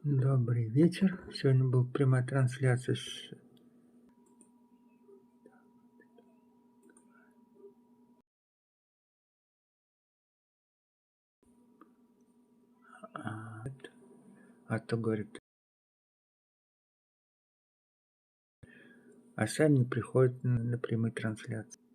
Добрый вечер. Сегодня была прямая трансляция то говорит, а сами не приходят на прямые трансляции.